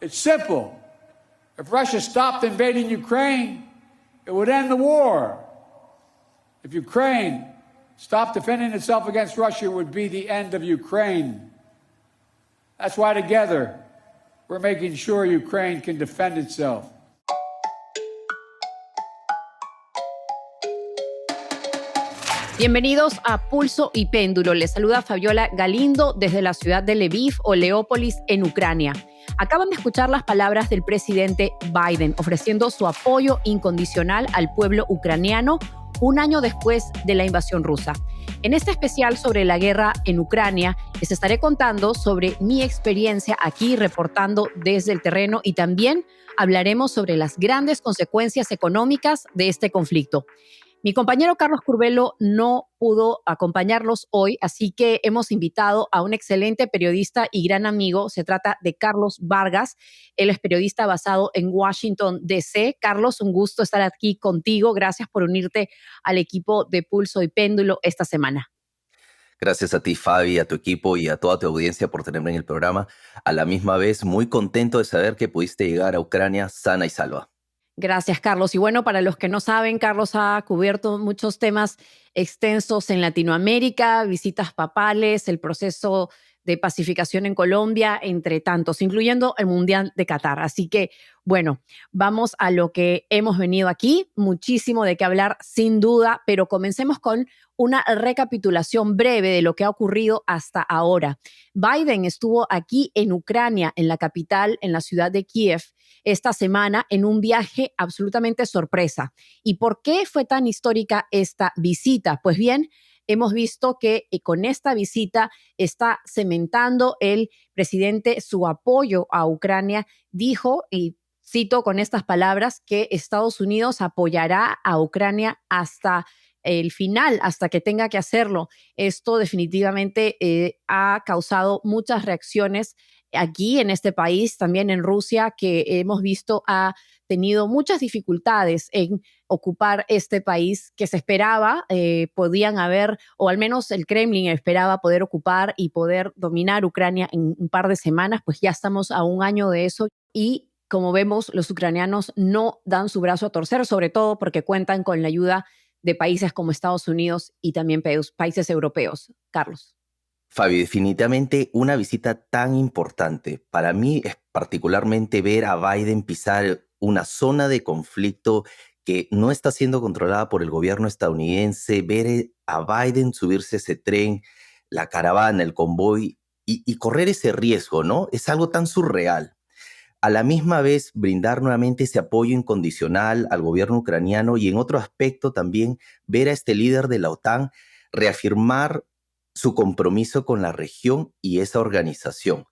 It's simple. If Russia stopped invading Ukraine, it would end the war. If Ukraine stopped defending itself against Russia, it would be the end of Ukraine. That's why together we're making sure Ukraine can defend itself. Bienvenidos a Pulso y Péndulo. Les saluda Fabiola Galindo desde la ciudad de Lviv o Leópolis en Ucrania. Acaban de escuchar las palabras del presidente Biden ofreciendo su apoyo incondicional al pueblo ucraniano un año después de la invasión rusa. En este especial sobre la guerra en Ucrania, les estaré contando sobre mi experiencia aquí reportando desde el terreno y también hablaremos sobre las grandes consecuencias económicas de este conflicto. Mi compañero Carlos Curbelo no pudo acompañarlos hoy, así que hemos invitado a un excelente periodista y gran amigo. Se trata de Carlos Vargas. Él es periodista basado en Washington, D.C. Carlos, un gusto estar aquí contigo. Gracias por unirte al equipo de Pulso y Péndulo esta semana. Gracias a ti, Fabi, a tu equipo y a toda tu audiencia por tenerme en el programa. A la misma vez, muy contento de saber que pudiste llegar a Ucrania sana y salva. Gracias, Carlos. Y bueno, para los que no saben, Carlos ha cubierto muchos temas extensos en Latinoamérica, visitas papales, el proceso de pacificación en Colombia, entre tantos, incluyendo el Mundial de Qatar. Así que, bueno, vamos a lo que hemos venido aquí. Muchísimo de qué hablar, sin duda, pero comencemos con una recapitulación breve de lo que ha ocurrido hasta ahora. Biden estuvo aquí en Ucrania, en la capital, en la ciudad de Kiev, esta semana en un viaje absolutamente sorpresa. ¿Y por qué fue tan histórica esta visita? Pues bien, hemos visto que con esta visita está cementando el presidente su apoyo a Ucrania. Dijo, y cito con estas palabras, que Estados Unidos apoyará a Ucrania hasta el final, hasta que tenga que hacerlo. Esto definitivamente ha causado muchas reacciones aquí en este país, también en Rusia, que hemos visto ha tenido muchas dificultades en ocupar este país que se esperaba, podían haber, o al menos el Kremlin esperaba poder ocupar y poder dominar Ucrania en un par de semanas. Pues ya estamos a un año de eso y como vemos, los ucranianos no dan su brazo a torcer, sobre todo porque cuentan con la ayuda de países como Estados Unidos y también países europeos. Carlos. Fabi, definitivamente una visita tan importante. Para mí es particularmente ver a Biden pisar una zona de conflicto que no está siendo controlada por el gobierno estadounidense, ver a Biden subirse a ese tren, la caravana, el convoy y correr ese riesgo, ¿no? Es algo tan surreal. A la misma vez, brindar nuevamente ese apoyo incondicional al gobierno ucraniano y en otro aspecto también ver a este líder de la OTAN reafirmar su compromiso con la región y esa organización.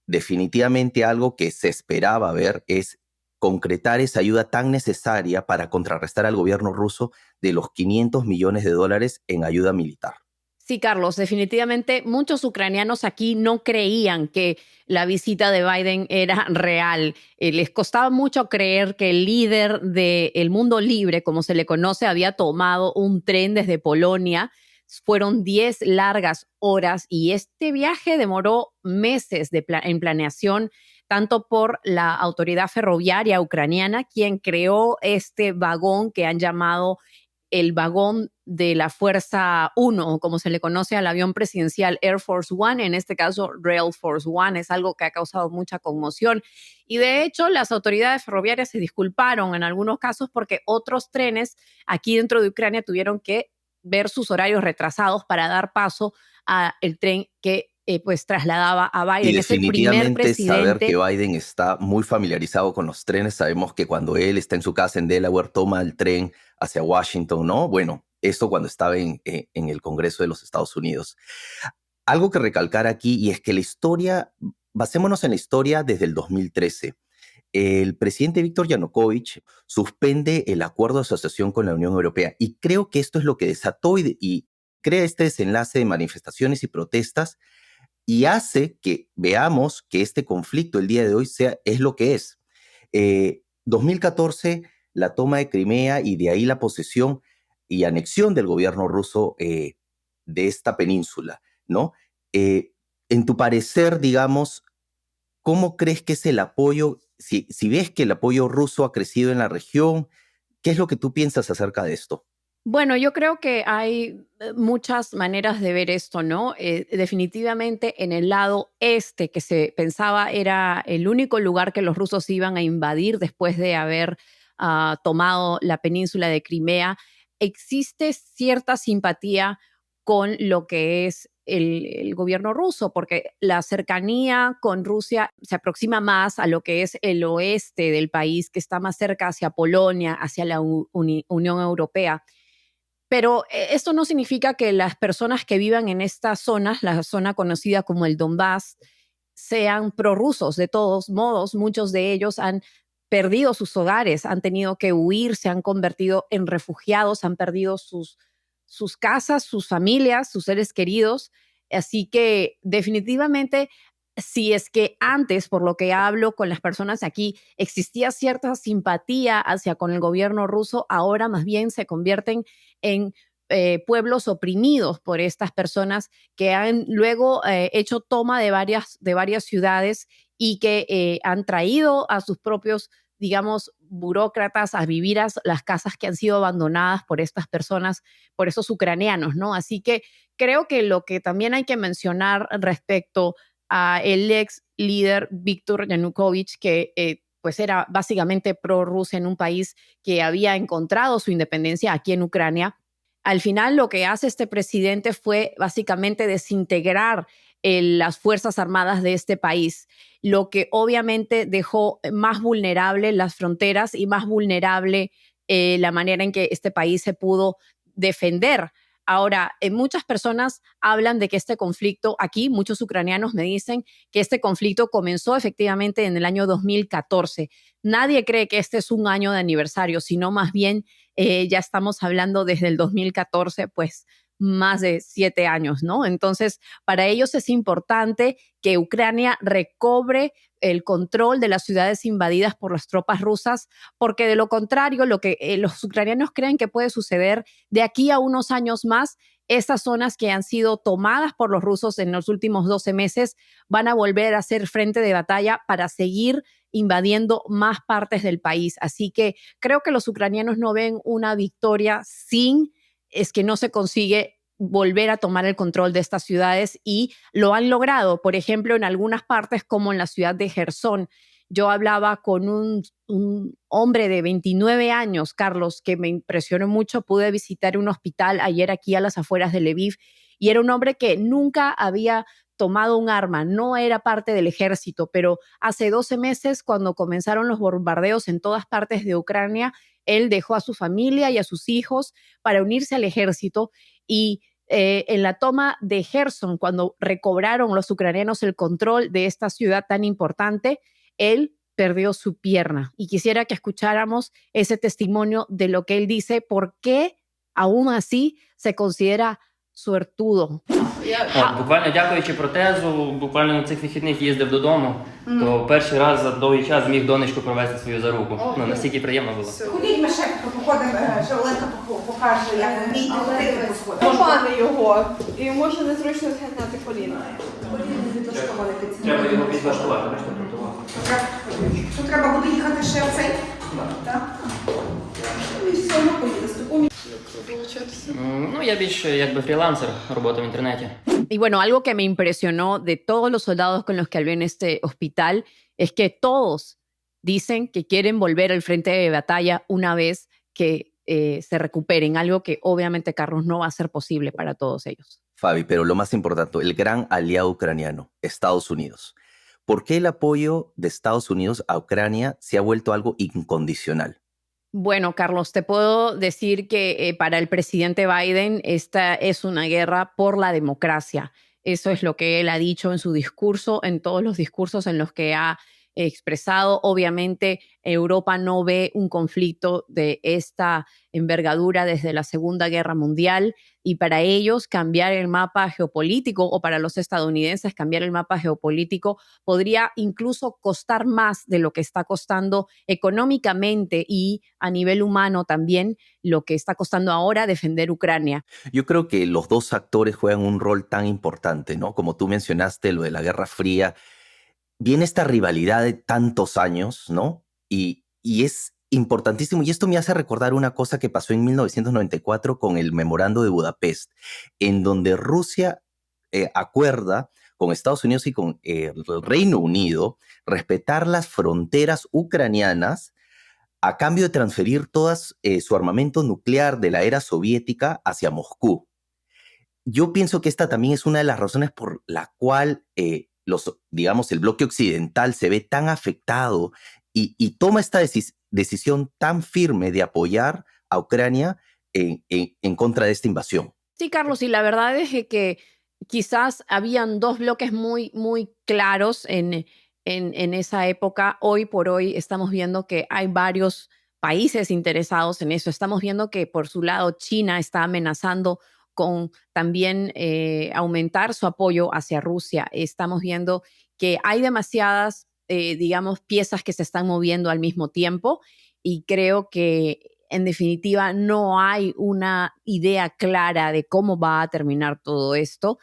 Definitivamente algo que se esperaba ver es concretar esa ayuda tan necesaria para contrarrestar al gobierno ruso de los $500 millones en ayuda militar. Sí, Carlos, definitivamente muchos ucranianos aquí no creían que la visita de Biden era real. Les costaba mucho creer que el líder del mundo libre, como se le conoce, había tomado un tren desde Polonia. Fueron 10 largas horas y este viaje demoró meses en planeación, tanto por la autoridad ferroviaria ucraniana, quien creó este vagón que han llamado el vagón de la Fuerza 1, como se le conoce al avión presidencial Air Force One, en este caso Rail Force One, es algo que ha causado mucha conmoción. Y de hecho, las autoridades ferroviarias se disculparon en algunos casos porque otros trenes aquí dentro de Ucrania tuvieron que ver sus horarios retrasados para dar paso al tren que pues trasladaba a Biden. Y Es el primer definitivamente saber presidente. que Biden está muy familiarizado con los trenes. Sabemos que cuando él está en su casa en Delaware, toma el tren hacia Washington, ¿no? Bueno, esto cuando estaba en el Congreso de los Estados Unidos. Algo que recalcar aquí, y es que la historia, basémonos en la historia desde el 2013. El presidente Víctor Yanukovych suspende el acuerdo de asociación con la Unión Europea y creo que esto es lo que desató y crea este desenlace de manifestaciones y protestas y hace que veamos que este conflicto el día de hoy es lo que es. 2014, la toma de Crimea y de ahí la posesión y anexión del gobierno ruso de esta península, ¿no? En tu parecer, digamos, ¿Cómo crees que es el apoyo? Si ves que el apoyo ruso ha crecido en la región, ¿qué es lo que tú piensas acerca de esto? Bueno, yo creo que hay muchas maneras de ver esto, ¿no? Definitivamente en el lado este, que se pensaba era el único lugar que los rusos iban a invadir después de haber tomado la península de Crimea, existe cierta simpatía con lo que es el gobierno ruso, porque la cercanía con Rusia se aproxima más a lo que es el oeste del país, que está más cerca hacia Polonia, hacia la Unión Europea. Pero esto no significa que las personas que vivan en estas zonas, la zona conocida como el Donbass, sean prorrusos. De todos modos, muchos de ellos han perdido sus hogares, han tenido que huir, se han convertido en refugiados, han perdido sus casas, sus familias, sus seres queridos. Así que definitivamente, si es que antes, por lo que hablo con las personas aquí, existía cierta simpatía hacia con el gobierno ruso, ahora más bien se convierten en pueblos oprimidos por estas personas que han luego hecho toma de varias ciudades y que han traído a sus propios, digamos, burócratas a vivir a las casas que han sido abandonadas por estas personas, por esos ucranianos, ¿no? Así que creo que lo que también hay que mencionar respecto a el ex líder Víctor Yanukovych, que pues era básicamente pro-Rusia en un país que había encontrado su independencia aquí en Ucrania. Al final lo que hace este presidente fue básicamente desintegrar las Fuerzas Armadas de este país, lo que obviamente dejó más vulnerable las fronteras y más vulnerable la manera en que este país se pudo defender. Ahora, muchas personas hablan de que este conflicto aquí, muchos ucranianos me dicen que este conflicto comenzó efectivamente en el año 2014. Nadie cree que este es un año de aniversario, sino más bien ya estamos hablando desde el 2014, pues más de 7 años, ¿no? Entonces, para ellos es importante que Ucrania recobre el control de las ciudades invadidas por las tropas rusas, porque de lo contrario, lo que los ucranianos creen que puede suceder de aquí a unos años más, esas zonas que han sido tomadas por los rusos en los últimos 12 meses van a volver a ser frente de batalla para seguir invadiendo más partes del país. Así que creo que los ucranianos no ven una victoria sin es que no se consigue volver a tomar el control de estas ciudades y lo han logrado, por ejemplo, en algunas partes como en la ciudad de Gerson. Yo hablaba con un hombre de 29 años, Carlos, que me impresionó mucho. Pude visitar un hospital ayer aquí a las afueras de Lviv y era un hombre que nunca había tomado un arma, no era parte del ejército, pero hace 12 meses, cuando comenzaron los bombardeos en todas partes de Ucrania, él dejó a su familia y a sus hijos para unirse al ejército y en la toma de Gerson, cuando recobraron los ucranianos el control de esta ciudad tan importante, él perdió su pierna. Y quisiera que escucháramos ese testimonio de lo que él dice, por qué aún así se considera suertudo. От, буквально дякуючи протезу, буквально на цих вихідних їздив додому, то перший раз за довгий час зміг донечку провести свою за руку. Ну, настільки приємно було. Ходіть, ми ще походимо, ще Оленка покаже, як ви вмієте ходити по сходах. Пане його, і йому ще незручно згинати коліна. Коліна не підлаштоване під цим. Треба його підлаштувати, бачите, протувати. То треба буде їхати ще в цей? Так. І все одно поїде з такою. Ну, я більше якби фрілансер, робота в інтернеті. Y bueno, algo que me impresionó de todos los soldados con los que hablé en este hospital es que todos dicen que quieren volver al frente de batalla una vez que se recuperen, algo que obviamente, Carlos, no va a ser posible para todos ellos. Fabi, pero lo más importante, el gran aliado ucraniano, Estados Unidos. ¿Por qué el apoyo de Estados Unidos a Ucrania se ha vuelto algo incondicional? Bueno, Carlos, te puedo decir que para el presidente Biden esta es una guerra por la democracia. Eso es lo que él ha dicho en su discurso, en todos los discursos en los que ha expresado. Obviamente, Europa no ve un conflicto de esta envergadura desde la Segunda Guerra Mundial y para ellos cambiar el mapa geopolítico o para los estadounidenses cambiar el mapa geopolítico podría incluso costar más de lo que está costando económicamente y a nivel humano también lo que está costando ahora defender Ucrania. Yo creo que los dos actores juegan un rol tan importante, ¿no? Como tú mencionaste, lo de la Guerra Fría. viene esta rivalidad de tantos años, ¿no? Y es importantísimo. Y esto me hace recordar una cosa que pasó en 1994 con el Memorando de Budapest, en donde Rusia acuerda con Estados Unidos y con el Reino Unido respetar las fronteras ucranianas a cambio de transferir todas su armamento nuclear de la era soviética hacia Moscú. Yo pienso que esta también es una de las razones por la cual digamos, el bloque occidental se ve tan afectado y toma esta decisión tan firme de apoyar a Ucrania en contra de esta invasión. Sí, Carlos, y la verdad es que quizás habían dos bloques muy, muy claros en esa época. Hoy por hoy estamos viendo que hay varios países interesados en eso. Estamos viendo que por su lado China está amenazando con también aumentar su apoyo hacia Rusia. Estamos viendo que hay demasiadas, digamos, piezas que se están moviendo al mismo tiempo y creo que en definitiva no hay una idea clara de cómo va a terminar todo esto.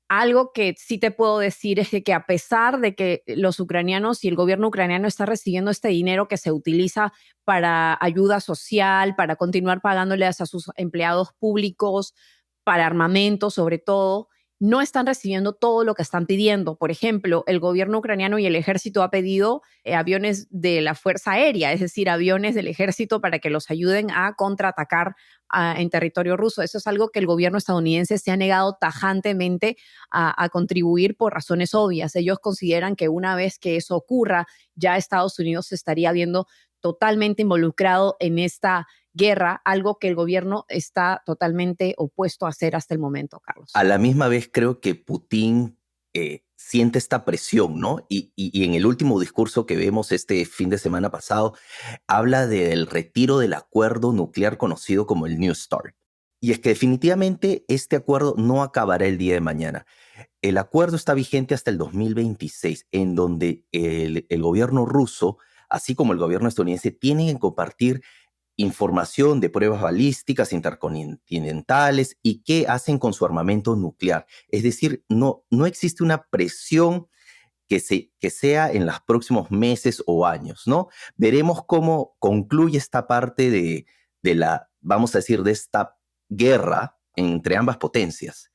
Algo que sí te puedo decir es de que a pesar de que los ucranianos y el gobierno ucraniano está recibiendo este dinero que se utiliza para ayuda social, para continuar pagándoles a sus empleados públicos, para armamento sobre todo, no están recibiendo todo lo que están pidiendo. Por ejemplo, el gobierno ucraniano y el ejército ha pedido aviones de la Fuerza Aérea, es decir, aviones del ejército para que los ayuden a contraatacar en territorio ruso. Eso es algo que el gobierno estadounidense se ha negado tajantemente a contribuir por razones obvias. Ellos consideran que una vez que eso ocurra, ya Estados Unidos se estaría viendo totalmente involucrado en esta guerra, algo que el gobierno está totalmente opuesto a hacer hasta el momento, Carlos. A la misma vez creo que Putin siente esta presión, ¿no? Y en el último discurso que vemos este fin de semana pasado, habla del retiro del acuerdo nuclear conocido como el New START. Y es que definitivamente este acuerdo no acabará el día de mañana. El acuerdo está vigente hasta el 2026, en donde el gobierno ruso, así como el gobierno estadounidense, tienen que compartir información de pruebas balísticas intercontinentales y qué hacen con su armamento nuclear. Es decir, no existe una presión que sea en los próximos meses o años, ¿no? Veremos cómo concluye esta parte de la, vamos a decir, de esta guerra entre ambas potencias.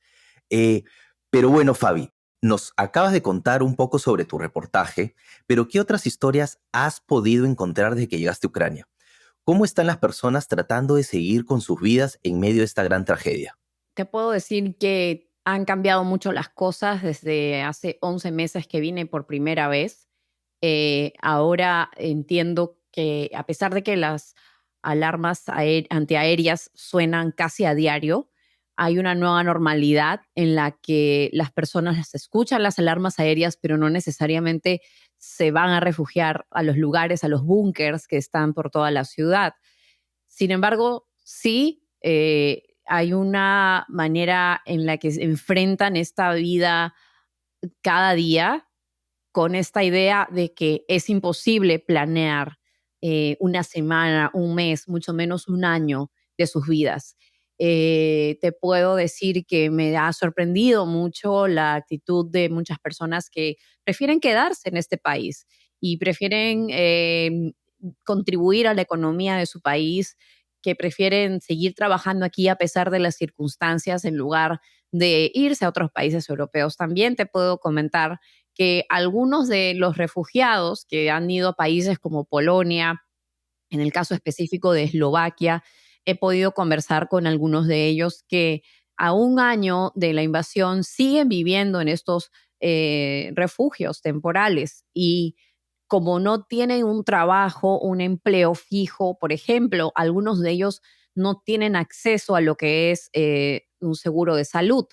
Pero bueno, Fabi, nos acabas de contar un poco sobre tu reportaje, pero ¿qué otras historias has podido encontrar desde que llegaste a Ucrania? ¿Cómo están las personas tratando de seguir con sus vidas en medio de esta gran tragedia? Te puedo decir que han cambiado mucho las cosas desde hace 11 meses que vine por primera vez. Ahora entiendo que a pesar de que las alarmas antiaéreas suenan casi a diario, hay una nueva normalidad en la que las personas escuchan las alarmas aéreas, pero no necesariamente se van a refugiar a los lugares, a los búnkers que están por toda la ciudad. Sin embargo, sí, hay una manera en la que se enfrentan esta vida cada día con esta idea de que es imposible planear una semana, un mes, mucho menos un año de sus vidas. Te puedo decir que me ha sorprendido mucho la actitud de muchas personas que prefieren quedarse en este país y prefieren contribuir a la economía de su país, que prefieren seguir trabajando aquí a pesar de las circunstancias en lugar de irse a otros países europeos. También te puedo comentar que algunos de los refugiados que han ido a países como Polonia, en el caso específico de Eslovaquia, he podido conversar con algunos de ellos que a un año de la invasión siguen viviendo en estos refugios temporales y como no tienen un trabajo, un empleo fijo, por ejemplo, algunos de ellos no tienen acceso a lo que es un seguro de salud.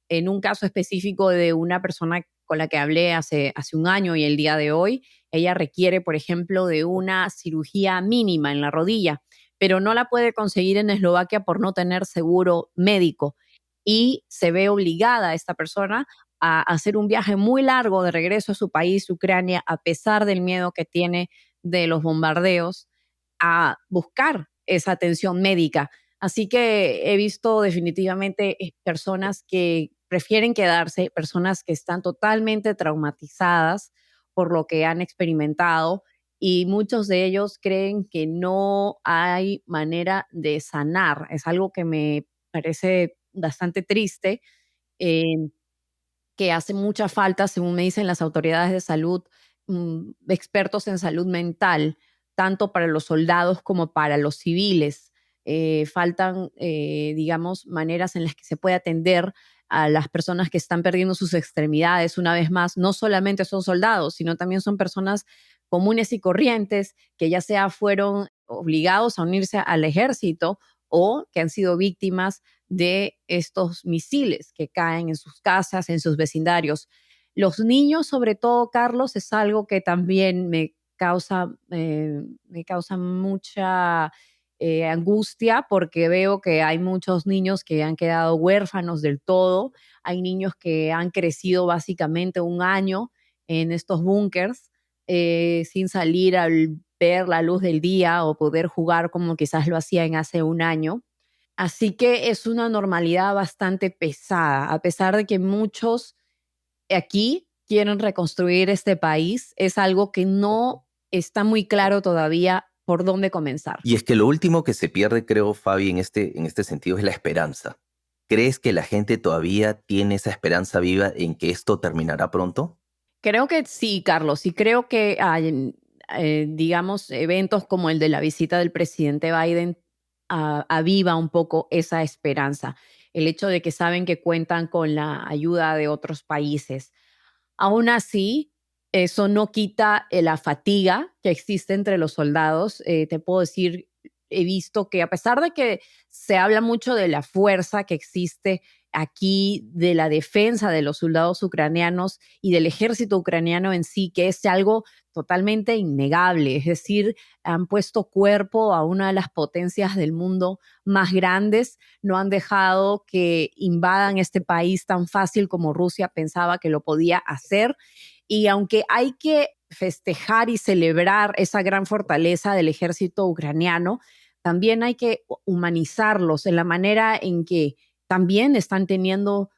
En un caso específico de una persona con la que hablé hace un año y el día de hoy, ella requiere, por ejemplo, de una cirugía mínima en la rodilla, pero no la puede conseguir en Eslovaquia por no tener seguro médico y se ve obligada esta persona a hacer un viaje muy largo de regreso a su país, Ucrania, a pesar del miedo que tiene de los bombardeos, a buscar esa atención médica. Así que he visto definitivamente personas que prefieren quedarse, personas que están totalmente traumatizadas por lo que han experimentado y muchos de ellos creen que no hay manera de sanar. Es algo que me parece bastante triste, eh, que hace mucha falta, según me dicen las autoridades de salud, expertos en salud mental, tanto para los soldados como para los civiles. Faltan, digamos, maneras en las que se puede atender a las personas que están perdiendo sus extremidades. Una vez más, no solamente son soldados, sino también son personas comunes y corrientes que ya sea fueron obligados a unirse al ejército o que han sido víctimas de estos misiles que caen en sus casas, en sus vecindarios. Los niños, sobre todo, Carlos, es algo que también me causa mucha angustia porque veo que hay muchos niños que han quedado huérfanos del todo, hay niños que han crecido básicamente un año en estos búnkers sin salir al ver la luz del día o poder jugar como quizás lo hacían hace un año. Así que es una normalidad bastante pesada, a pesar de que muchos aquí quieren reconstruir este país, es algo que no está muy claro todavía por dónde comenzar. Y es que lo último que se pierde, creo, Fabi, en este sentido es la esperanza. ¿Crees que la gente todavía tiene esa esperanza viva en que esto terminará pronto? Creo que sí, Carlos, y creo que hay, digamos, eventos como el de la visita del presidente Biden aviva un poco esa esperanza, el hecho de que saben que cuentan con la ayuda de otros países. Aún así, eso no quita la fatiga que existe entre los soldados. Te puedo decir, he visto que a pesar de que se habla mucho de la fuerza que existe aquí, de la defensa de los soldados ucranianos y del ejército ucraniano en sí, que es algo totalmente innegable, es decir, han puesto cuerpo a una de las potencias del mundo más grandes, no han dejado que invadan este país tan fácil como Rusia pensaba que lo podía hacer. Y aunque hay que festejar y celebrar esa gran fortaleza del ejército ucraniano, también hay que humanizarlos en la manera en que también están teniendo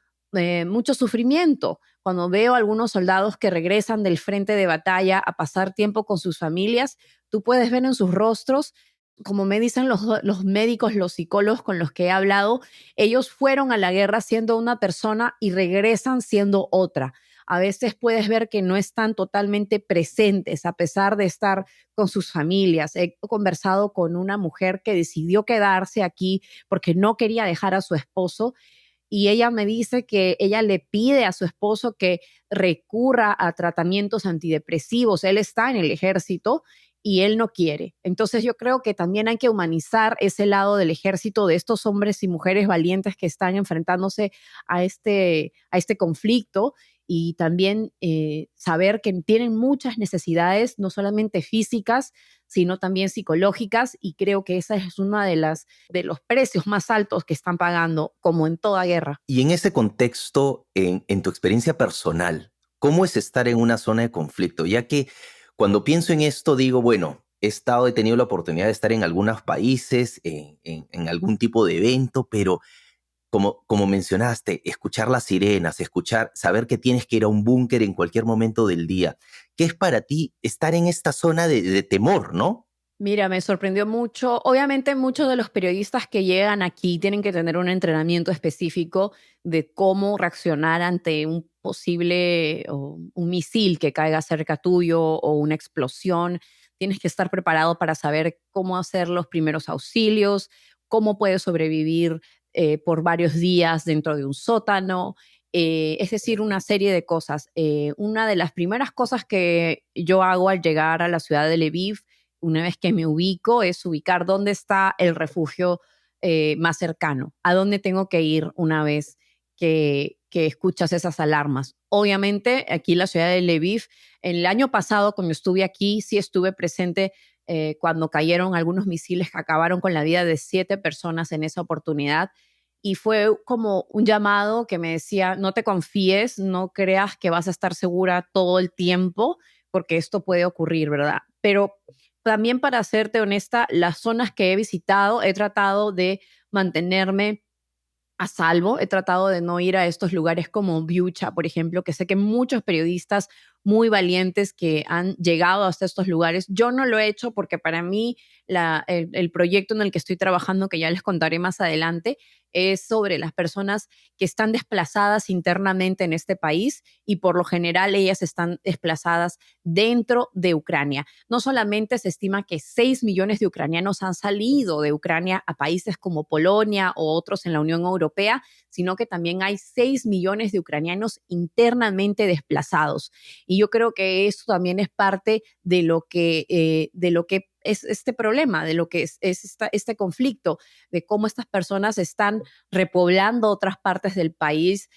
mucho sufrimiento. Cuando veo a algunos soldados que regresan del frente de batalla a pasar tiempo con sus familias, tú puedes ver en sus rostros, como me dicen los médicos, los psicólogos con los que he hablado, ellos fueron a la guerra siendo una persona y regresan siendo otra. A veces puedes ver que no están totalmente presentes a pesar de estar con sus familias. He conversado con una mujer que decidió quedarse aquí porque no quería dejar a su esposo y ella me dice que ella le pide a su esposo que recurra a tratamientos antidepresivos. Él está en el ejército y él no quiere. Entonces yo creo que también hay que humanizar ese lado del ejército, de estos hombres y mujeres valientes que están enfrentándose a este conflicto y también saber que tienen muchas necesidades, no solamente físicas, sino también psicológicas, y creo que esa es una de los precios más altos que están pagando, como en toda guerra. Y en ese contexto, en tu experiencia personal, ¿cómo es estar en una zona de conflicto? Ya que cuando pienso en esto digo, bueno, he tenido la oportunidad de estar en algunos países, en algún tipo de evento, pero como mencionaste, escuchar las sirenas, saber que tienes que ir a un búnker en cualquier momento del día. ¿Qué es para ti estar en esta zona de temor, no? Mira, me sorprendió mucho. Obviamente muchos de los periodistas que llegan aquí tienen que tener un entrenamiento específico de cómo reaccionar ante un posible o un misil que caiga cerca tuyo o una explosión. Tienes que estar preparado para saber cómo hacer los primeros auxilios, cómo puedes sobrevivir por varios días dentro de un sótano. Es decir, una serie de cosas. Una de las primeras cosas que yo hago al llegar a la ciudad de Lviv, una vez que me ubico, es ubicar dónde está el refugio más cercano, a dónde tengo que ir una vez que escuchas esas alarmas. Obviamente, aquí en la ciudad de Lviv, el año pasado, cuando estuve aquí, sí estuve presente cuando cayeron algunos misiles que acabaron con la vida de 7 personas en esa oportunidad. Y fue como un llamado que me decía, no te confíes, no creas que vas a estar segura todo el tiempo, porque esto puede ocurrir, ¿verdad? Pero también, para serte honesta, las zonas que he visitado he tratado de mantenerme a salvo. He tratado de no ir a estos lugares como Biucha, por ejemplo, que sé que muchos periodistas muy valientes que han llegado hasta estos lugares. Yo no lo he hecho porque para mí el proyecto en el que estoy trabajando, que ya les contaré más adelante, es sobre las personas que están desplazadas internamente en este país y por lo general ellas están desplazadas dentro de Ucrania. No solamente se estima que 6 millones de ucranianos han salido de Ucrania a países como Polonia o otros en la Unión Europea, sino que también hay 6 millones de ucranianos internamente desplazados. Y yo creo que eso también es parte de lo que es este problema, de lo que es este conflicto, de cómo estas personas están repoblando otras partes del país,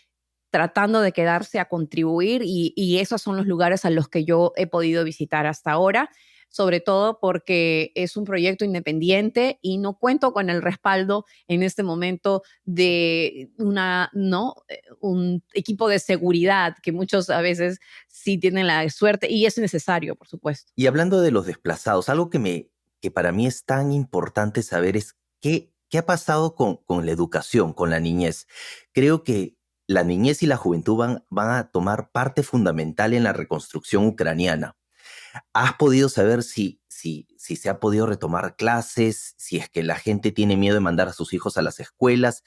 tratando de quedarse a contribuir y esos son los lugares a los que yo he podido visitar hasta ahora, sobre todo porque es un proyecto independiente y no cuento con el respaldo en este momento de un equipo de seguridad que muchos a veces sí tienen la suerte y es necesario, por supuesto. Y hablando de los desplazados, algo que para mí es tan importante saber es qué ha pasado con la educación, con la niñez. Creo que la niñez y la juventud van a tomar parte fundamental en la reconstrucción ucraniana. ¿Has podido saber si se ha podido retomar clases, si es que la gente tiene miedo de mandar a sus hijos a las escuelas?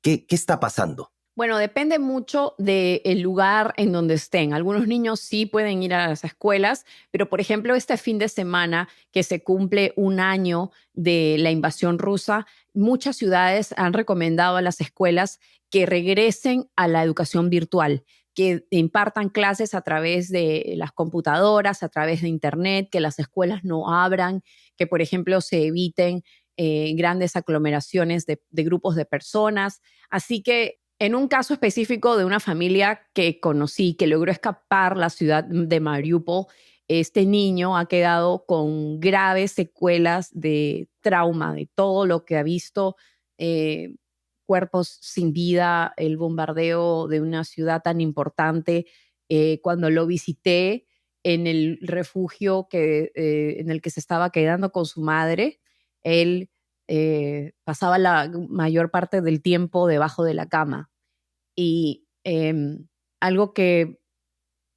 ¿Qué está pasando? Bueno, depende mucho del lugar en donde estén. Algunos niños sí pueden ir a las escuelas, pero por ejemplo, este fin de semana que se cumple un año de la invasión rusa, muchas ciudades han recomendado a las escuelas que regresen a la educación virtual, que impartan clases a través de las computadoras, a través de Internet, que las escuelas no abran, que por ejemplo se eviten grandes aglomeraciones de grupos de personas. Así que en un caso específico de una familia que conocí, que logró escapar la ciudad de Mariupol, este niño ha quedado con graves secuelas de trauma, de todo lo que ha visto, eh, cuerpos sin vida, el bombardeo de una ciudad tan importante. Cuando lo visité en el refugio en el que se estaba quedando con su madre, él pasaba la mayor parte del tiempo debajo de la cama. Y algo que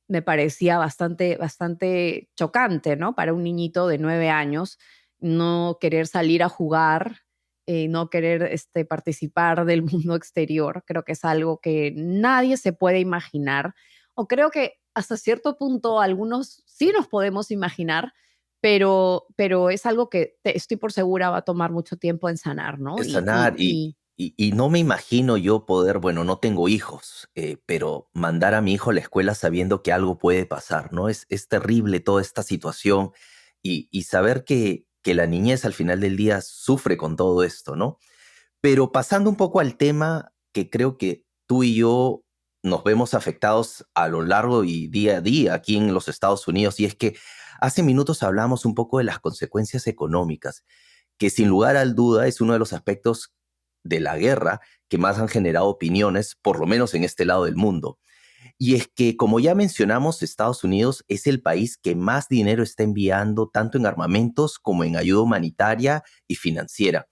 me parecía bastante chocante, ¿no? Para un niñito de 9 años, no querer salir a jugar, no querer participar del mundo exterior. Creo que es algo que nadie se puede imaginar. O creo que hasta cierto punto algunos sí nos podemos imaginar, pero es algo que estoy por segura va a tomar mucho tiempo en sanar, ¿no? Es sanar y no me imagino yo poder, bueno, no tengo hijos, pero mandar a mi hijo a la escuela sabiendo que algo puede pasar, ¿no? Es terrible toda esta situación y saber que la niñez al final del día sufre con todo esto, ¿no? Pero pasando un poco al tema que creo que tú y yo nos vemos afectados a lo largo y día a día aquí en los Estados Unidos, y es que hace minutos hablamos un poco de las consecuencias económicas, que sin lugar a duda es uno de los aspectos de la guerra que más han generado opiniones, por lo menos en este lado del mundo. Y es que, como ya mencionamos, Estados Unidos es el país que más dinero está enviando tanto en armamentos como en ayuda humanitaria y financiera.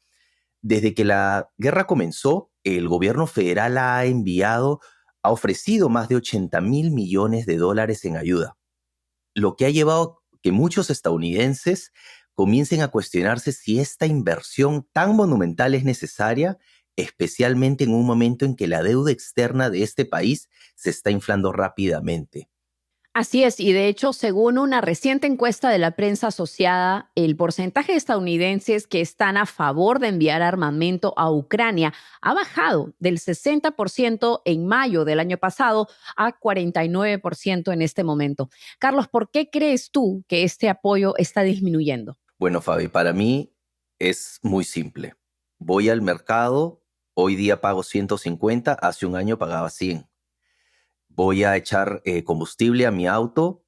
Desde que la guerra comenzó, el gobierno federal ha ofrecido más de 80.000 millones de dólares en ayuda, lo que ha llevado a que muchos estadounidenses comiencen a cuestionarse si esta inversión tan monumental es necesaria, especialmente en un momento en que la deuda externa de este país se está inflando rápidamente. Así es, y de hecho, según una reciente encuesta de la prensa asociada, el porcentaje de estadounidenses que están a favor de enviar armamento a Ucrania ha bajado del 60% en mayo del año pasado a 49% en este momento. Carlos, ¿por qué crees tú que este apoyo está disminuyendo? Bueno, Fabi, para mí es muy simple. Voy al mercado, hoy día pago 150, hace un año pagaba 100. Voy a echar combustible a mi auto,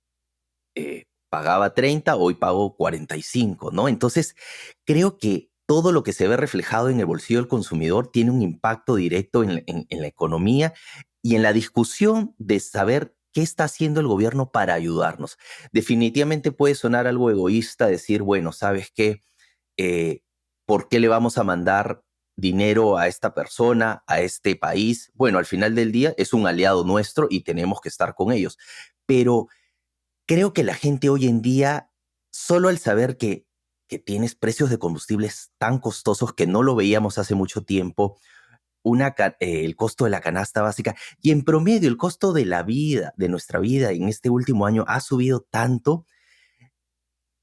pagaba 30, hoy pago 45, ¿no? Entonces, creo que todo lo que se ve reflejado en el bolsillo del consumidor tiene un impacto directo en la economía y en la discusión de saber qué está haciendo el gobierno para ayudarnos. Definitivamente puede sonar algo egoísta decir, bueno, ¿sabes qué? ¿Por qué le vamos a mandar dinero a esta persona, a este país? Bueno, al final del día es un aliado nuestro y tenemos que estar con ellos. Pero Creo que la gente hoy en día, solo al saber que tienes precios de combustibles tan costosos que no lo veíamos hace mucho tiempo, el costo de la canasta básica y en promedio el costo de la vida, de nuestra vida en este último año ha subido tanto.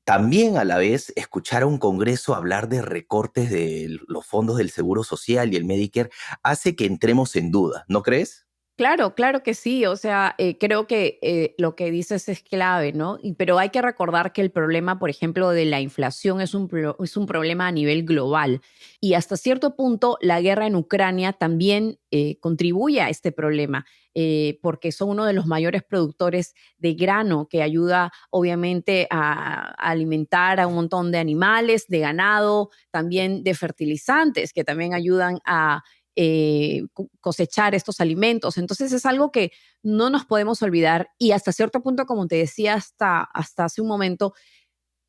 También a la vez escuchar a un Congreso hablar de recortes de los fondos del Seguro Social y el Medicare hace que entremos en duda, ¿no crees? Claro, claro que sí. O sea, creo que lo que dices es clave, ¿no? Pero hay que recordar que el problema, por ejemplo, de la inflación es un problema a nivel global. Y hasta cierto punto, la guerra en Ucrania también contribuye a este problema, porque son uno de los mayores productores de grano que ayuda, obviamente, a alimentar a un montón de animales, de ganado, también de fertilizantes, que también ayudan a cosechar estos alimentos. Entonces es algo que no nos podemos olvidar y hasta cierto punto, como te decía hasta hace un momento,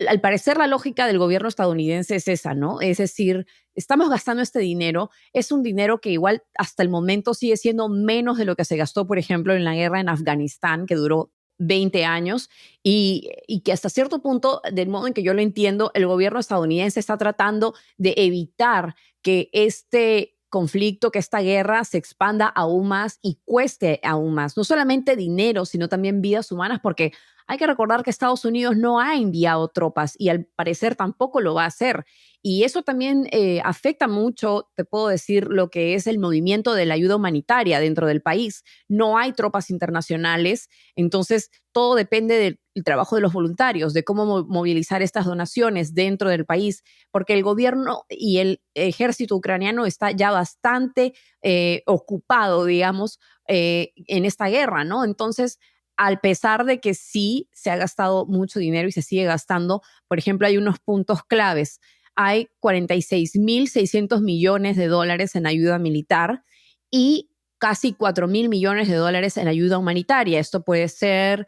al parecer la lógica del gobierno estadounidense es esa, ¿no? Es decir, estamos gastando este dinero, es un dinero que igual hasta el momento sigue siendo menos de lo que se gastó, por ejemplo, en la guerra en Afganistán, que duró 20 años y que hasta cierto punto, del modo en que yo lo entiendo, el gobierno estadounidense está tratando de evitar que este conflicto, que esta guerra se expanda aún más y cueste aún más. No solamente dinero, sino también vidas humanas, porque hay que recordar que Estados Unidos no ha enviado tropas y al parecer tampoco lo va a hacer. Y eso también afecta mucho, te puedo decir, lo que es el movimiento de la ayuda humanitaria dentro del país. No hay tropas internacionales, entonces todo depende del trabajo de los voluntarios, de cómo movilizar estas donaciones dentro del país, porque el gobierno y el ejército ucraniano está ya bastante ocupado, digamos, en esta guerra, ¿no? Entonces, al pesar de que sí se ha gastado mucho dinero y se sigue gastando, por ejemplo, hay unos puntos claves. Hay 46.600 millones de dólares en ayuda militar y casi 4.000 millones de dólares en ayuda humanitaria. Esto puede ser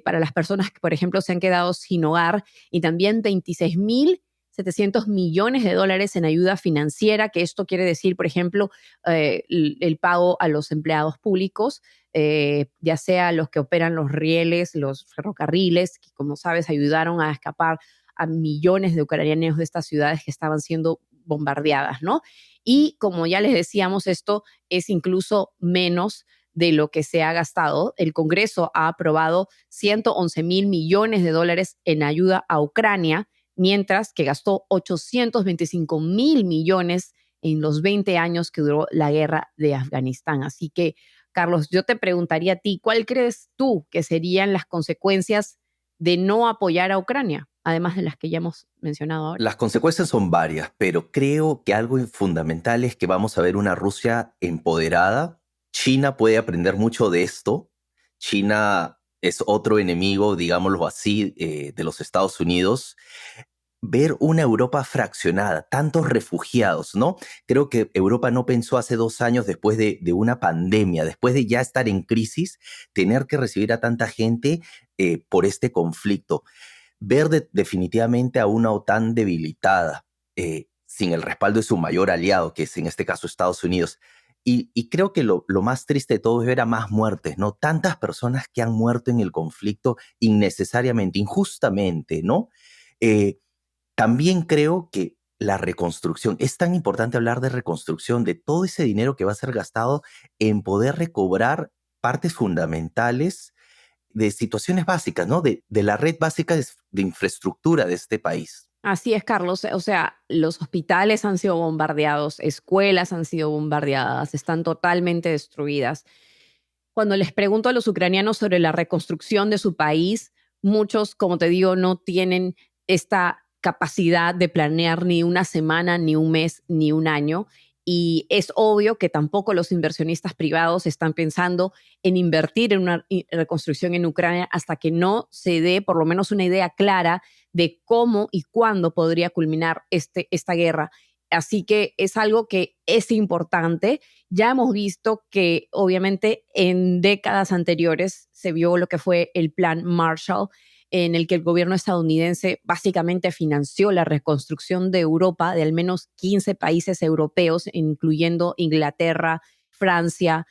para las personas que, por ejemplo, se han quedado sin hogar y también 26.700 millones de dólares en ayuda financiera, que esto quiere decir, por ejemplo, el pago a los empleados públicos, ya sea los que operan los rieles, los ferrocarriles, que como sabes ayudaron a escapar a millones de ucranianos de estas ciudades que estaban siendo bombardeadas, ¿no? Y como ya les decíamos, esto es incluso menos de lo que se ha gastado. El Congreso ha aprobado 111.000 millones de dólares en ayuda a Ucrania, mientras que gastó 825.000 millones en los 20 años que duró la guerra de Afganistán. Así que, Carlos, yo te preguntaría a ti, ¿cuál crees tú que serían las consecuencias de no apoyar a Ucrania, además de las que ya hemos mencionado ahora? Las consecuencias son varias, pero creo que algo fundamental es que vamos a ver una Rusia empoderada. China puede aprender mucho de esto. China es otro enemigo, digámoslo así, de los Estados Unidos. Ver una Europa fraccionada, tantos refugiados, ¿no? Creo que Europa no pensó hace 2 años, después de una pandemia, después de ya estar en crisis, tener que recibir a tanta gente por este conflicto. Ver definitivamente a una OTAN debilitada, sin el respaldo de su mayor aliado, que es en este caso Estados Unidos. Y creo que lo más triste de todo es ver a más muertes, ¿no? Tantas personas que han muerto en el conflicto innecesariamente, injustamente, ¿no? También creo que la reconstrucción, es tan importante hablar de reconstrucción, de todo ese dinero que va a ser gastado en poder recobrar partes fundamentales de situaciones básicas, ¿no? De la red básica de infraestructura de este país. Así es, Carlos. O sea, los hospitales han sido bombardeados, escuelas han sido bombardeadas, están totalmente destruidas. Cuando les pregunto a los ucranianos sobre la reconstrucción de su país, muchos, como te digo, no tienen esta capacidad de planear ni una semana, ni un mes, ni un año. Y es obvio que tampoco los inversionistas privados están pensando en invertir en una reconstrucción en Ucrania hasta que no se dé por lo menos una idea clara de cómo y cuándo podría culminar esta guerra. Así que es algo que es importante. Ya hemos visto que obviamente en décadas anteriores se vio lo que fue el plan Marshall, en el que el gobierno estadounidense básicamente financió la reconstrucción de Europa, de al menos 15 países europeos, incluyendo Inglaterra, Francia.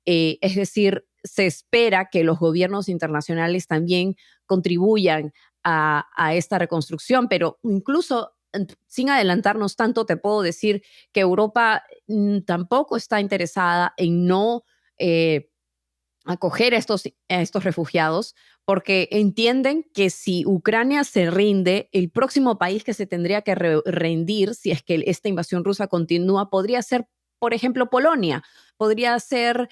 Es decir, se espera que los gobiernos internacionales también contribuyan a esta reconstrucción, pero incluso sin adelantarnos tanto, te puedo decir que Europa tampoco está interesada en no acoger a estos refugiados, porque entienden que si Ucrania se rinde, el próximo país que se tendría que rendir, si es que esta invasión rusa continúa, podría ser, por ejemplo, Polonia, podría ser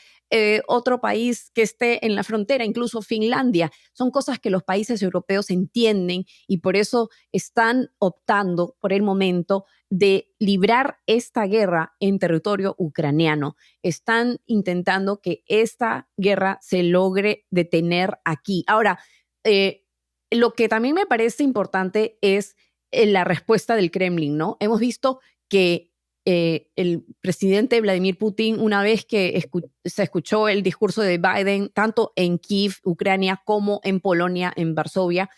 otro país que esté en la frontera, incluso Finlandia. Son cosas que los países europeos entienden y por eso están optando por el momento de librar esta guerra en territorio ucraniano. Están intentando que esta guerra se logre detener aquí. Ahora, lo que también me parece importante es la respuesta del Kremlin, ¿no? Hemos visto que el presidente Vladimir Putin, una vez que se escuchó el discurso de Biden, tanto en Kiev, Ucrania, como en Polonia, en Varsovia,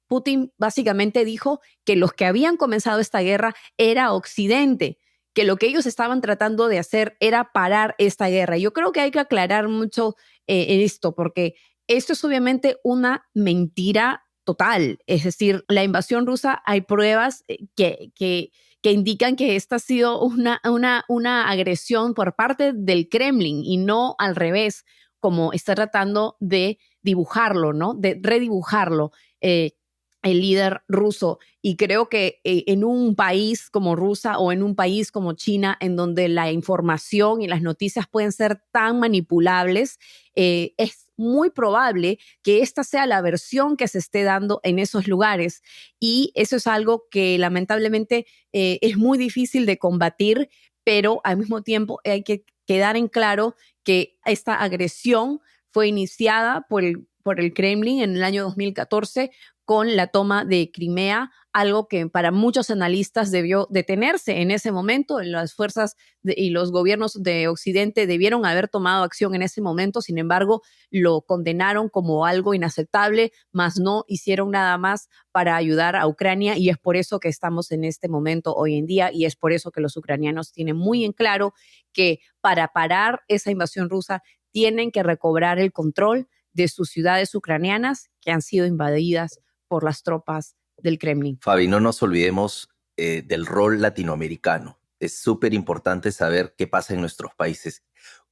Putin básicamente dijo que los que habían comenzado esta guerra era Occidente, que lo que ellos estaban tratando de hacer era parar esta guerra. Yo creo que hay que aclarar mucho esto, porque esto es obviamente una mentira total. Es decir, la invasión rusa, hay pruebas que indican que esta ha sido una agresión por parte del Kremlin y no al revés, como está tratando de dibujarlo, ¿no? De redibujarlo. El líder ruso. Y creo que en un país como Rusia o en un país como China, en donde la información y las noticias pueden ser tan manipulables, es muy probable que esta sea la versión que se esté dando en esos lugares. Y eso es algo que lamentablemente es muy difícil de combatir, pero al mismo tiempo hay que quedar en claro que esta agresión fue iniciada por el Kremlin en el año 2014 con la toma de Crimea, algo que para muchos analistas debió detenerse en ese momento. Las fuerzas y los gobiernos de Occidente debieron haber tomado acción en ese momento, sin embargo, lo condenaron como algo inaceptable, mas no hicieron nada más para ayudar a Ucrania y es por eso que estamos en este momento hoy en día y es por eso que los ucranianos tienen muy en claro que para parar esa invasión rusa tienen que recobrar el control de sus ciudades ucranianas que han sido invadidas por las tropas del Kremlin. Fabi, no nos olvidemos del rol latinoamericano. Es súper importante saber qué pasa en nuestros países.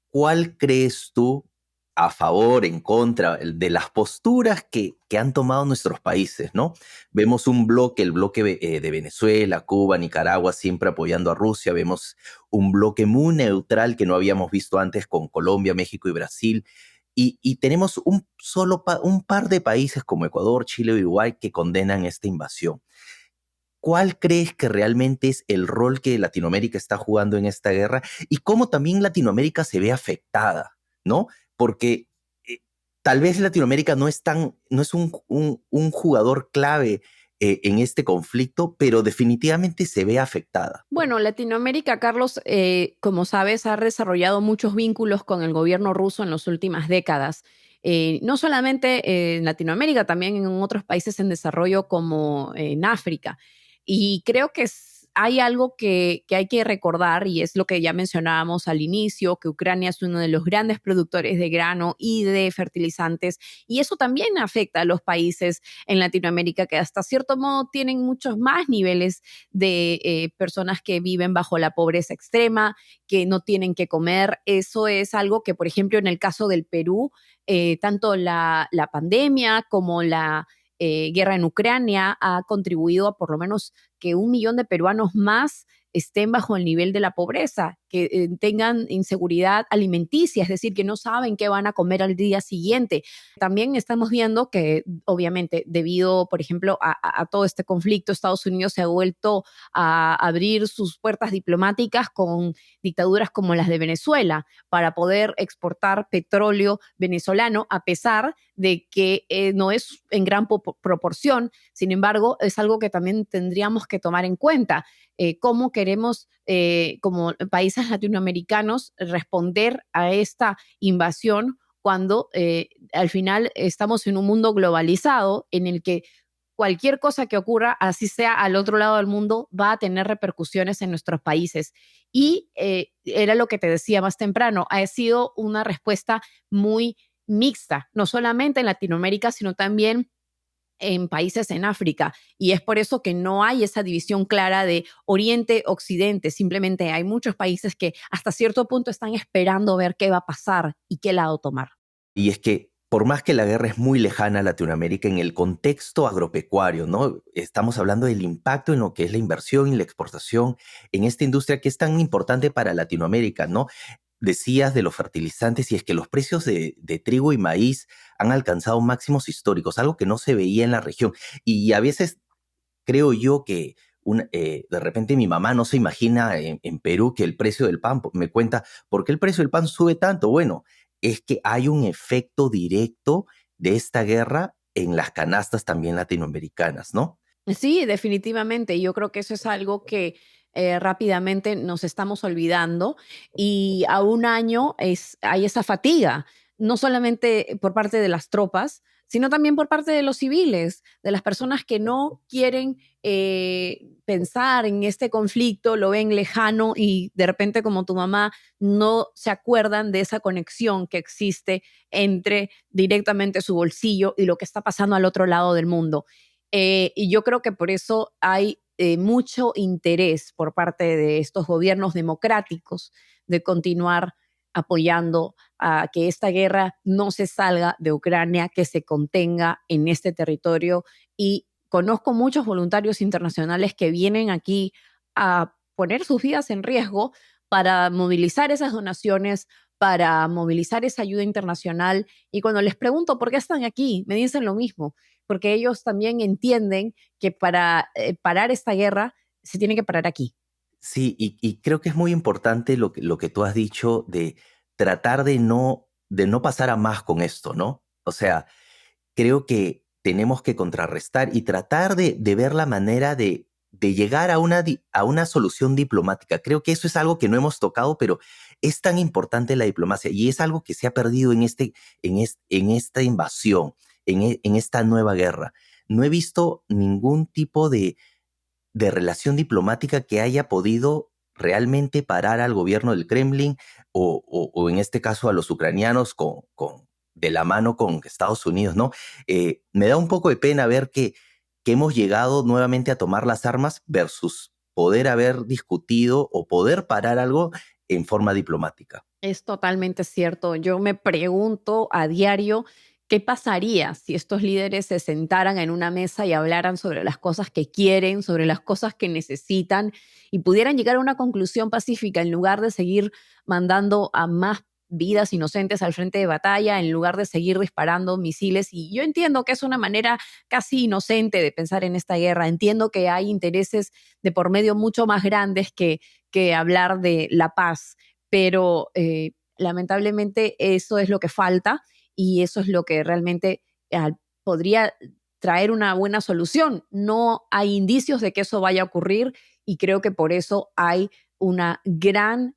¿Cuál crees tú a favor, en contra de las posturas que han tomado nuestros países, ¿no? Vemos un bloque, el bloque de Venezuela, Cuba, Nicaragua, siempre apoyando a Rusia. Vemos un bloque muy neutral que no habíamos visto antes con Colombia, México y Brasil. Y tenemos un par de países como Ecuador, Chile y Uruguay que condenan esta invasión. ¿Cuál crees que realmente es el rol que Latinoamérica está jugando en esta guerra y cómo también Latinoamérica se ve afectada, ¿no? Porque tal vez Latinoamérica no es un jugador clave en este conflicto, pero definitivamente se ve afectada. Bueno, Latinoamérica, Carlos, como sabes, ha desarrollado muchos vínculos con el gobierno ruso en las últimas décadas. No solamente en Latinoamérica, también en otros países en desarrollo como en África. Y creo que hay algo que hay que recordar y es lo que ya mencionábamos al inicio, que Ucrania es uno de los grandes productores de grano y de fertilizantes y eso también afecta a los países en Latinoamérica que hasta cierto modo tienen muchos más niveles de personas que viven bajo la pobreza extrema, que no tienen que comer. Eso es algo que, por ejemplo, en el caso del Perú, tanto la pandemia como la guerra en Ucrania ha contribuido a por lo menos que 1 millón de peruanos más estén bajo el nivel de la pobreza, que tengan inseguridad alimenticia, es decir, que no saben qué van a comer al día siguiente. También estamos viendo que, obviamente, debido, por ejemplo, a todo este conflicto, Estados Unidos se ha vuelto a abrir sus puertas diplomáticas con dictaduras como las de Venezuela para poder exportar petróleo venezolano, a pesar de que no es en gran proporción. Sin embargo, es algo que también tendríamos que tomar en cuenta. Cómo queremos, como países latinoamericanos, responder a esta invasión cuando al final estamos en un mundo globalizado en el que cualquier cosa que ocurra, así sea al otro lado del mundo, va a tener repercusiones en nuestros países. Y era lo que te decía más temprano, ha sido una respuesta muy mixta, no solamente en Latinoamérica, sino también en países en África, y es por eso que no hay esa división clara de Oriente-Occidente. Simplemente hay muchos países que hasta cierto punto están esperando ver qué va a pasar y qué lado tomar. Y es que por más que la guerra es muy lejana a Latinoamérica, en el contexto agropecuario, ¿no? Estamos hablando del impacto en lo que es la inversión y la exportación en esta industria que es tan importante para Latinoamérica, ¿no? Decías de los fertilizantes y es que los precios de trigo y maíz han alcanzado máximos históricos, algo que no se veía en la región. Y a veces creo yo que de repente mi mamá no se imagina en Perú que el precio del pan, me cuenta, ¿por qué el precio del pan sube tanto? Bueno, es que hay un efecto directo de esta guerra en las canastas también latinoamericanas, ¿no? Sí, definitivamente. Yo creo que eso es algo que rápidamente nos estamos olvidando, y a un año hay esa fatiga, no solamente por parte de las tropas, sino también por parte de los civiles, de las personas que no quieren pensar en este conflicto, lo ven lejano y de repente, como tu mamá, no se acuerdan de esa conexión que existe entre directamente su bolsillo y lo que está pasando al otro lado del mundo. Y yo creo que por eso hay mucho interés por parte de estos gobiernos democráticos de continuar apoyando a que esta guerra no se salga de Ucrania, que se contenga en este territorio. Y conozco muchos voluntarios internacionales que vienen aquí a poner sus vidas en riesgo para movilizar esas donaciones, para movilizar esa ayuda internacional. Y cuando les pregunto por qué están aquí, me dicen lo mismo, porque ellos también entienden que para parar esta guerra se tiene que parar aquí. Sí, y creo que es muy importante lo que tú has dicho de tratar de no pasar a más con esto, ¿no? O sea, creo que tenemos que contrarrestar y tratar de ver la manera de llegar a una solución diplomática. Creo que eso es algo que no hemos tocado, pero es tan importante la diplomacia y es algo que se ha perdido en esta invasión, en esta nueva guerra. No he visto ningún tipo de relación diplomática que haya podido realmente parar al gobierno del Kremlin o en este caso a los ucranianos de la mano con Estados Unidos, ¿no? Me da un poco de pena ver que hemos llegado nuevamente a tomar las armas versus poder haber discutido o poder parar algo en forma diplomática. Es totalmente cierto. Yo me pregunto a diario qué pasaría si estos líderes se sentaran en una mesa y hablaran sobre las cosas que quieren, sobre las cosas que necesitan, y pudieran llegar a una conclusión pacífica en lugar de seguir mandando a más vidas inocentes al frente de batalla, en lugar de seguir disparando misiles. Y yo entiendo que es una manera casi inocente de pensar en esta guerra. Entiendo que hay intereses de por medio mucho más grandes que hablar de la paz, pero lamentablemente eso es lo que falta, y eso es lo que realmente podría traer una buena solución. No hay indicios de que eso vaya a ocurrir, y creo que por eso hay una gran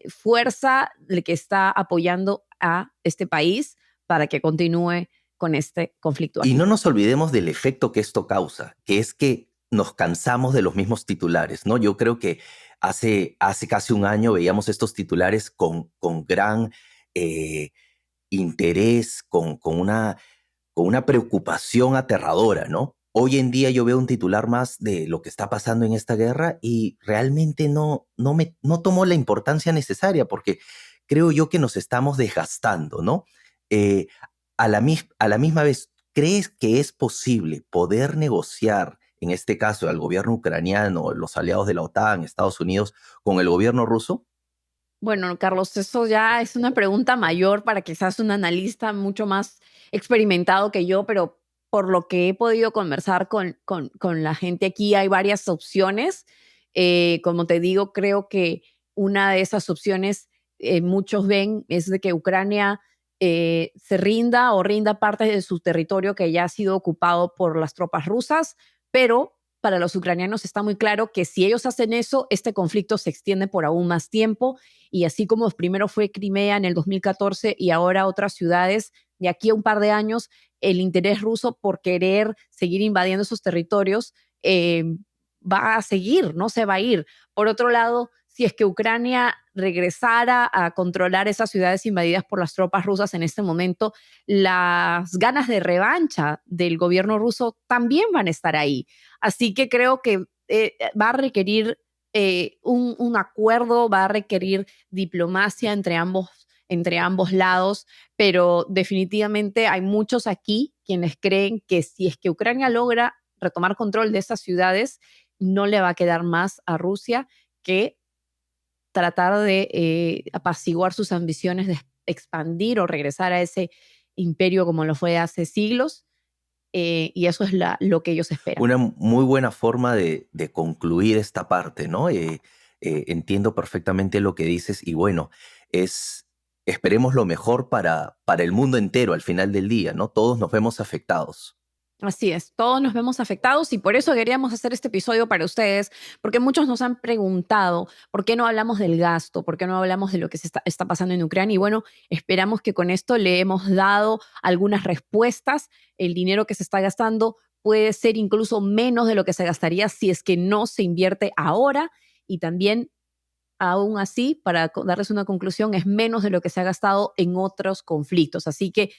fuerza de que está apoyando a este país para que continúe con este conflicto Y aquí. no nos olvidemos del efecto que esto causa, que es que nos cansamos de los mismos titulares, ¿no? Yo creo que hace casi un año veíamos estos titulares con gran eh, interés, con una preocupación aterradora, ¿no? Hoy en día yo veo un titular más de lo que está pasando en esta guerra y realmente no tomó la importancia necesaria porque creo yo que nos estamos desgastando, ¿no? Eh, a la misma vez, ¿crees que es posible poder negociar, en este caso al gobierno ucraniano, los aliados de la OTAN, Estados Unidos, con el gobierno ruso? Bueno, Carlos, eso ya es una pregunta mayor para quizás un analista mucho más experimentado que yo, pero por lo que he podido conversar con la gente aquí, hay varias opciones. Como te digo, creo que una de esas opciones, muchos ven, es de que Ucrania se rinda o rinda parte de su territorio que ya ha sido ocupado por las tropas rusas, pero para los ucranianos está muy claro que si ellos hacen eso, este conflicto se extiende por aún más tiempo, y así como primero fue Crimea en el 2014 y ahora otras ciudades, de aquí a un par de años, el interés ruso por querer seguir invadiendo esos territorios va a seguir, no se va a ir. Por otro lado, si es que Ucrania regresara a controlar esas ciudades invadidas por las tropas rusas en este momento, las ganas de revancha del gobierno ruso también van a estar ahí. Así que creo que va a requerir un acuerdo, va a requerir diplomacia entre ambos lados, pero definitivamente hay muchos aquí quienes creen que si es que Ucrania logra retomar control de estas ciudades, no le va a quedar más a Rusia que tratar de apaciguar sus ambiciones de expandir o regresar a ese imperio como lo fue hace siglos, y eso es lo que ellos esperan. Una muy buena forma de concluir esta parte, ¿no? Entiendo perfectamente lo que dices y bueno, esperemos lo mejor para el mundo entero al final del día, ¿no? Todos nos vemos afectados. Así es, todos nos vemos afectados y por eso queríamos hacer este episodio para ustedes, porque muchos nos han preguntado por qué no hablamos del gasto, por qué no hablamos de lo que está pasando en Ucrania, y bueno, esperamos que con esto le hemos dado algunas respuestas. El dinero que se está gastando puede ser incluso menos de lo que se gastaría si es que no se invierte ahora, y también aún así, para darles una conclusión, es menos de lo que se ha gastado en otros conflictos. Así que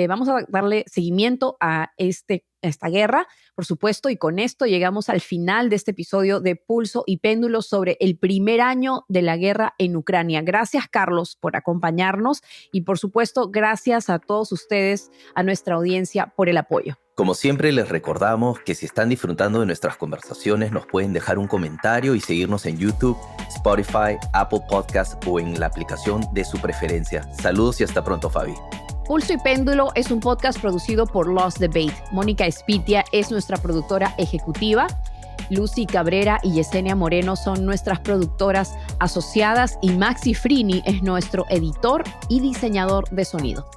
vamos a darle seguimiento a esta guerra, por supuesto, y con esto llegamos al final de este episodio de Pulso y Péndulo sobre el primer año de la guerra en Ucrania. Gracias, Carlos, por acompañarnos y, por supuesto, gracias a todos ustedes, a nuestra audiencia, por el apoyo. Como siempre, les recordamos que si están disfrutando de nuestras conversaciones, nos pueden dejar un comentario y seguirnos en YouTube, Spotify, Apple Podcasts o en la aplicación de su preferencia. Saludos y hasta pronto, Fabi. Pulso y Péndulo es un podcast producido por Lost Debate. Mónica Espitia es nuestra productora ejecutiva. Lucy Cabrera y Yesenia Moreno son nuestras productoras asociadas y Maxi Frini es nuestro editor y diseñador de sonido.